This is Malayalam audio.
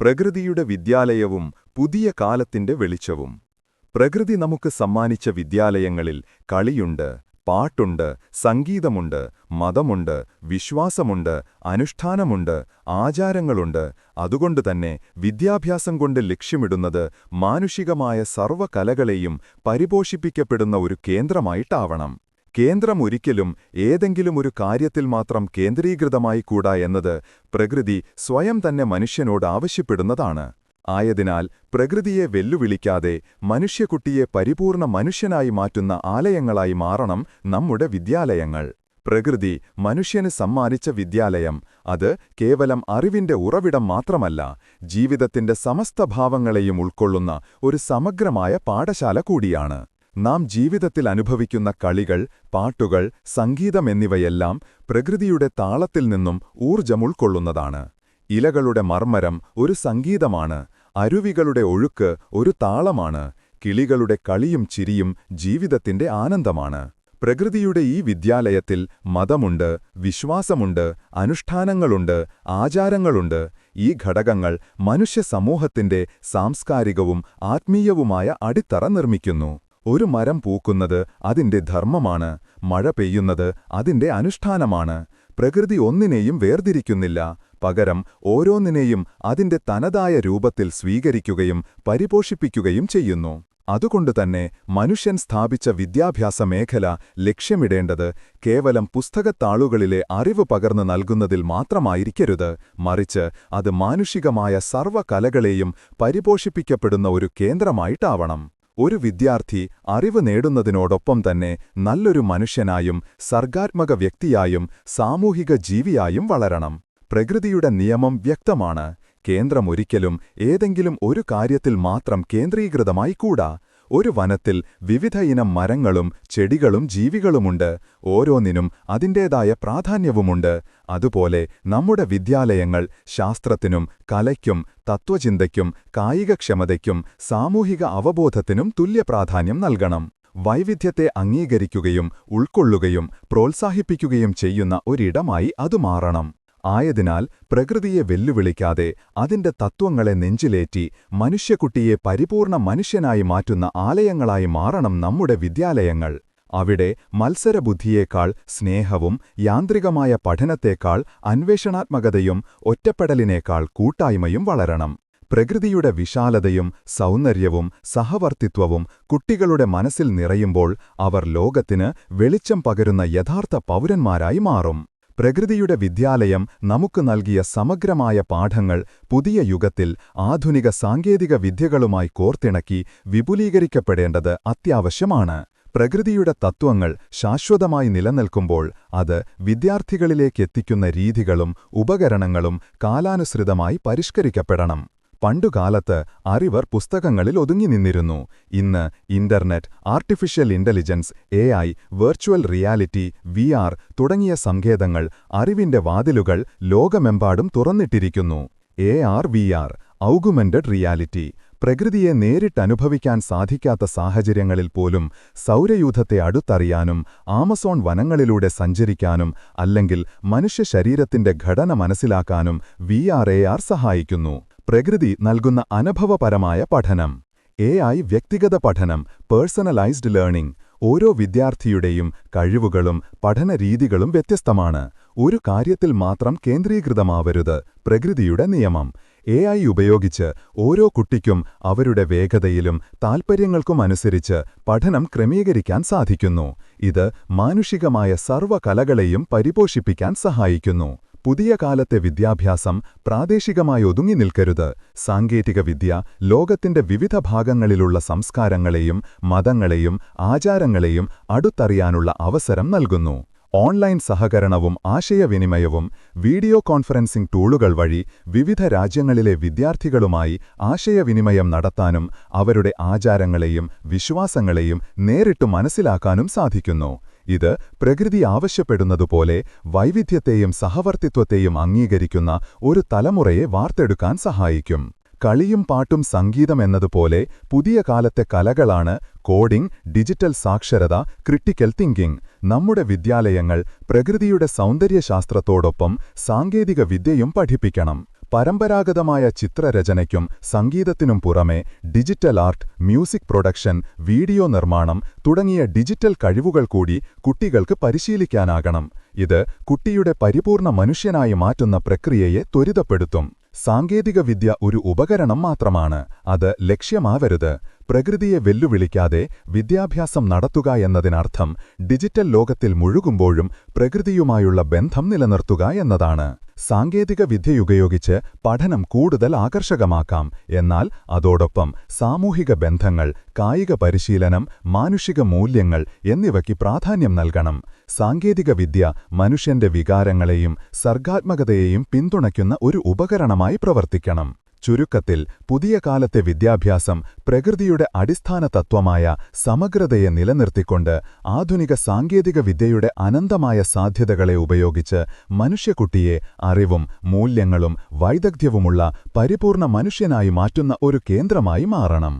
പ്രകൃതിയുടെ വിദ്യാലയവും പുതിയ കാലത്തിന്റെ വെളിച്ചവും. പ്രകൃതി നമുക്ക് സമ്മാനിച്ച വിദ്യാലയങ്ങളിൽ കളിയുണ്ട്, പാട്ടുണ്ട്, സംഗീതമുണ്ട്, മതമുണ്ട്, വിശ്വാസമുണ്ട്, അനുഷ്ഠാനമുണ്ട്, ആചാരങ്ങളുണ്ട്. അതുകൊണ്ടുതന്നെ വിദ്യാഭ്യാസം കൊണ്ട് ലക്ഷ്യമിടുന്നത് മാനുഷികമായ സർവ്വകലകളെയും പരിപോഷിപ്പിക്കപ്പെടുന്ന ഒരു കേന്ദ്രമായിട്ടാവണം. കേന്ദ്രം ഒരിക്കലും ഏതെങ്കിലും ഒരു കാര്യത്തിൽ മാത്രം കേന്ദ്രീകൃതമായി കൂടാ എന്നത് പ്രകൃതി സ്വയം തന്നെ മനുഷ്യനോട് ആവശ്യപ്പെടുന്നതാണ്. ആയതിനാൽ പ്രകൃതിയെ വെല്ലുവിളിക്കാതെ മനുഷ്യക്കുട്ടിയെ പരിപൂർണ മനുഷ്യനായി മാറ്റുന്ന ആലയങ്ങളായി മാറണം നമ്മുടെ വിദ്യാലയങ്ങൾ. പ്രകൃതി മനുഷ്യന് സമ്മാനിച്ച വിദ്യാലയം അത് കേവലം അറിവിന്റെ ഉറവിടം മാത്രമല്ല, ജീവിതത്തിന്റെ സമസ്ത ഭാവങ്ങളെയും ഉൾക്കൊള്ളുന്ന ഒരു സമഗ്രമായ പാഠശാല കൂടിയാണ്. നാം ജീവിതത്തിൽ അനുഭവിക്കുന്ന കളികൾ, പാട്ടുകൾ, സംഗീതം എന്നിവയെല്ലാം പ്രകൃതിയുടെ താളത്തിൽ നിന്നും ഊർജം ഉൾക്കൊള്ളുന്നതാണ്. ഇലകളുടെ മർമ്മരം ഒരു സംഗീതമാണ്, അരുവികളുടെ ഒഴുക്ക് ഒരു താളമാണ്, കിളികളുടെ കളിയും ചിരിയും ജീവിതത്തിന്റെ ആനന്ദമാണ്. പ്രകൃതിയുടെ ഈ വിദ്യാലയത്തിൽ മതമുണ്ട്, വിശ്വാസമുണ്ട്, അനുഷ്ഠാനങ്ങളുണ്ട്, ആചാരങ്ങളുണ്ട്. ഈ ഘടകങ്ങൾ മനുഷ്യ സമൂഹത്തിന്റെ സാംസ്കാരികവും ആത്മീയവുമായ അടിത്തറ നിർമ്മിക്കുന്നു. ഒരു മരം പൂക്കുന്നത് അതിന്റെ ധർമ്മമാണ്, മഴ പെയ്യുന്നത് അതിന്റെ അനുഷ്ഠാനമാണ്. പ്രകൃതി ഒന്നിനെയും വേർതിരിക്കുന്നില്ല, പകരം ഓരോന്നിനെയും അതിന്റെ തനതായ രൂപത്തിൽ സ്വീകരിക്കുകയും പരിപോഷിപ്പിക്കുകയും ചെയ്യുന്നു. അതുകൊണ്ടുതന്നെ മനുഷ്യൻ സ്ഥാപിച്ച വിദ്യാഭ്യാസ മേഖല ലക്ഷ്യമിടേണ്ടത് കേവലം പുസ്തകത്താളുകളിലെ അറിവ് പകർന്നു നൽകുന്നതിൽ മാത്രമായിരിക്കരുത്, മറിച്ച് അത് മാനുഷികമായ സർവ്വകലകളെയും പരിപോഷിപ്പിക്കപ്പെടുന്ന ഒരു കേന്ദ്രമായിട്ടാവണം. ഒരു വിദ്യാർത്ഥി അറിവ് നേടുന്നതിനോടൊപ്പം തന്നെ നല്ലൊരു മനുഷ്യനായും സർഗാത്മക വ്യക്തിയായും സാമൂഹിക ജീവിയായും വളരണം. പ്രകൃതിയുടെ നിയമം വ്യക്തമാണ്. കേന്ദ്രമൊരിക്കലും ഏതെങ്കിലും ഒരു കാര്യത്തിൽ മാത്രം കേന്ദ്രീകൃതമായി കൂടാ. ഒരു വനത്തിൽ വിവിധ ഇനം മരങ്ങളും ചെടികളും ജീവികളുമുണ്ട്. ഓരോന്നിനും അതിൻ്റേതായ പ്രാധാന്യവുമുണ്ട്. അതുപോലെ നമ്മുടെ വിദ്യാലയങ്ങൾ ശാസ്ത്രത്തിനും കലയ്ക്കും തത്വചിന്തയ്ക്കും കായികക്ഷമതയ്ക്കും സാമൂഹിക അവബോധത്തിനും തുല്യ പ്രാധാന്യം നൽകണം. വൈവിധ്യത്തെ അംഗീകരിക്കുകയും ഉൾക്കൊള്ളുകയും പ്രോത്സാഹിപ്പിക്കുകയും ചെയ്യുന്ന ഒരിടമായി അത് മാറണം. ആയതിനാൽ പ്രകൃതിയെ വെല്ലുവിളിക്കാതെ അതിന്റെ തത്വങ്ങളെ നെഞ്ചിലേറ്റി മനുഷ്യക്കുട്ടിയെ പരിപൂർണ മനുഷ്യനായി മാറ്റുന്ന ആലയങ്ങളായി മാറണം നമ്മുടെ വിദ്യാലയങ്ങൾ. അവിടെ മത്സരബുദ്ധിയേക്കാൾ സ്നേഹവും യാന്ത്രികമായ പഠനത്തേക്കാൾ അന്വേഷണാത്മകതയും ഒറ്റപ്പെടലിനേക്കാൾ കൂട്ടായ്മയും വളരണം. പ്രകൃതിയുടെ വിശാലതയും സൗന്ദര്യവും സഹവർത്തിത്വവും കുട്ടികളുടെ മനസ്സിൽ നിറയുമ്പോൾ അവർ ലോകത്തിന് വെളിച്ചം പകരുന്ന യഥാർത്ഥ പൗരന്മാരായി മാറും. പ്രകൃതിയുടെ വിദ്യാലയം നമുക്ക് നൽകിയ സമഗ്രമായ പാഠങ്ങൾ പുതിയ യുഗത്തിൽ ആധുനിക സാങ്കേതിക വിദ്യകളുമായി കോർത്തിണക്കി വിപുലീകരിക്കപ്പെടേണ്ടത് അത്യാവശ്യമാണ്. പ്രകൃതിയുടെ തത്വങ്ങൾ ശാശ്വതമായി നിലനിൽക്കുമ്പോൾ അത് വിദ്യാർത്ഥികളിലേക്കെത്തിക്കുന്ന രീതികളും ഉപകരണങ്ങളും കാലാനുസൃതമായി പരിഷ്കരിക്കപ്പെടണം. പണ്ടുകാലത്ത് അറിവർ പുസ്തകങ്ങളിൽ ഒതുങ്ങി നിന്നിരുന്നു. ഇന്ന് internet, artificial intelligence, AI, virtual reality, VR തുടങ്ങിയ സങ്കേതങ്ങൾ അറിവിന്റെ വാതിലുകൾ ലോകമെമ്പാടും തുറന്നിട്ടിരിക്കുന്നു. AR, VR, ഔഗുമെന്റഡ് റിയാലിറ്റി പ്രകൃതിയെ നേരിട്ടനുഭവിക്കാൻ സാധിക്കാത്ത സാഹചര്യങ്ങളിൽ പോലും സൗരയൂഥത്തെ അടുത്തറിയാനും ആമസോൺ വനങ്ങളിലൂടെ സഞ്ചരിക്കാനും അല്ലെങ്കിൽ മനുഷ്യ ശരീരത്തിന്റെ ഘടന മനസ്സിലാക്കാനും VR, AR സഹായിക്കുന്നു. പ്രകൃതി നൽകുന്ന അനുഭവപരമായ പഠനം. AI വ്യക്തിഗത പഠനം, പേഴ്സണലൈസ്ഡ് ലേണിംഗ്. ഓരോ വിദ്യാർത്ഥിയുടെയും കഴിവുകളും പഠനരീതികളും വ്യത്യസ്തമാണ്. ഒരു കാര്യത്തിൽ മാത്രം കേന്ദ്രീകൃതമാവരുത്. പ്രകൃതിയുടെ നിയമം. AI ഉപയോഗിച്ച് ഓരോ കുട്ടിക്കും അവരുടെ വേഗതയിലും താൽപ്പര്യങ്ങൾക്കുമനുസരിച്ച് പഠനം ക്രമീകരിക്കാൻ സാധിക്കുന്നു. ഇത് മാനുഷികമായ സർവ്വകലകളെയും പരിപോഷിപ്പിക്കാൻ സഹായിക്കുന്നു. പുതിയ കാലത്തെ വിദ്യാഭ്യാസം പ്രാദേശികമായി ഒതുങ്ങി നിൽക്കരുത്. സാങ്കേതികവിദ്യ ലോകത്തിന്റെ വിവിധ ഭാഗങ്ങളിലുള്ള സംസ്കാരങ്ങളെയും മതങ്ങളെയും ആചാരങ്ങളെയും അടുത്തറിയാനുള്ള അവസരം നൽകുന്നു. ഓൺലൈൻ സഹകരണവും ആശയവിനിമയവും വീഡിയോ കോൺഫറൻസിംഗ് ടൂളുകൾ വഴി വിവിധ രാജ്യങ്ങളിലെ വിദ്യാർത്ഥികളുമായി ആശയവിനിമയം നടത്താനും അവരുടെ ആചാരങ്ങളെയും വിശ്വാസങ്ങളെയും നേരിട്ട് മനസ്സിലാക്കാനും സാധിക്കുന്നു. ഇത് പ്രകൃതി ആവശ്യപ്പെടുന്നതുപോലെ വൈവിധ്യത്തെയും സഹവർത്തിത്വത്തെയും അംഗീകരിക്കുന്ന ഒരു തലമുറയെ വാർത്തെടുക്കാൻ സഹായിക്കും. കളിയും പാട്ടും സംഗീതം എന്നതുപോലെ പുതിയ കാലത്തെ കലകളാണ് കോഡിംഗ്, ഡിജിറ്റൽ സാക്ഷരത, ക്രിട്ടിക്കൽ തിങ്കിംഗ്. നമ്മുടെ വിദ്യാലയങ്ങൾ പ്രകൃതിയുടെ സൗന്ദര്യശാസ്ത്രത്തോടൊപ്പം സാങ്കേതിക വിദ്യയും പഠിപ്പിക്കണം. പരമ്പരാഗതമായ ചിത്രരചനയ്ക്കും സംഗീതത്തിനും പുറമെ digital art, music production, video നിർമ്മാണം തുടങ്ങിയ ഡിജിറ്റൽ കഴിവുകൾ കൂടി കുട്ടികൾക്ക് പരിശീലിക്കാനാകണം. ഇത് കുട്ടിയുടെ പരിപൂർണ്ണ മനുഷ്യനായി മാറ്റുന്ന പ്രക്രിയയെ ത്വരിതപ്പെടുത്തും. സാങ്കേതികവിദ്യ ഒരു ഉപകരണം മാത്രമാണ്, അത് ലക്ഷ്യമാവരുത്. പ്രകൃതിയെ വെല്ലുവിളിക്കാതെ വിദ്യാഭ്യാസം നടത്തുക എന്നതിനർത്ഥം ഡിജിറ്റൽ ലോകത്തിൽ മുഴുകുമ്പോഴും പ്രകൃതിയുമായുള്ള ബന്ധം നിലനിർത്തുക എന്നതാണ്. സാങ്കേതികവിദ്യയുപയോഗിച്ച് പഠനം കൂടുതൽ ആകർഷകമാക്കാം, എന്നാൽ അതോടൊപ്പം സാമൂഹിക ബന്ധങ്ങൾ, കായിക പരിശീലനം, മാനുഷിക മൂല്യങ്ങൾ എന്നിവയ്ക്ക് പ്രാധാന്യം നൽകണം. സാങ്കേതികവിദ്യ മനുഷ്യന്റെ വികാരങ്ങളെയും സർഗാത്മകതയെയും പിന്തുണയ്ക്കുന്ന ഒരു ഉപകരണമായി പ്രവർത്തിക്കണം. ചുരുക്കത്തിൽ, പുതിയ കാലത്തെ വിദ്യാഭ്യാസം പ്രകൃതിയുടെ അടിസ്ഥാന തത്വമായ സമഗ്രതയെ നിലനിർത്തിക്കൊണ്ട് ആധുനിക സാങ്കേതികവിദ്യയുടെ അനന്തമായ സാധ്യതകളെ ഉപയോഗിച്ച് മനുഷ്യക്കുട്ടിയെ അറിവും മൂല്യങ്ങളും വൈദഗ്ധ്യവുമുള്ള പരിപൂർണ്ണ മനുഷ്യനായി മാറ്റുന്ന ഒരു കേന്ദ്രമായി മാറണം.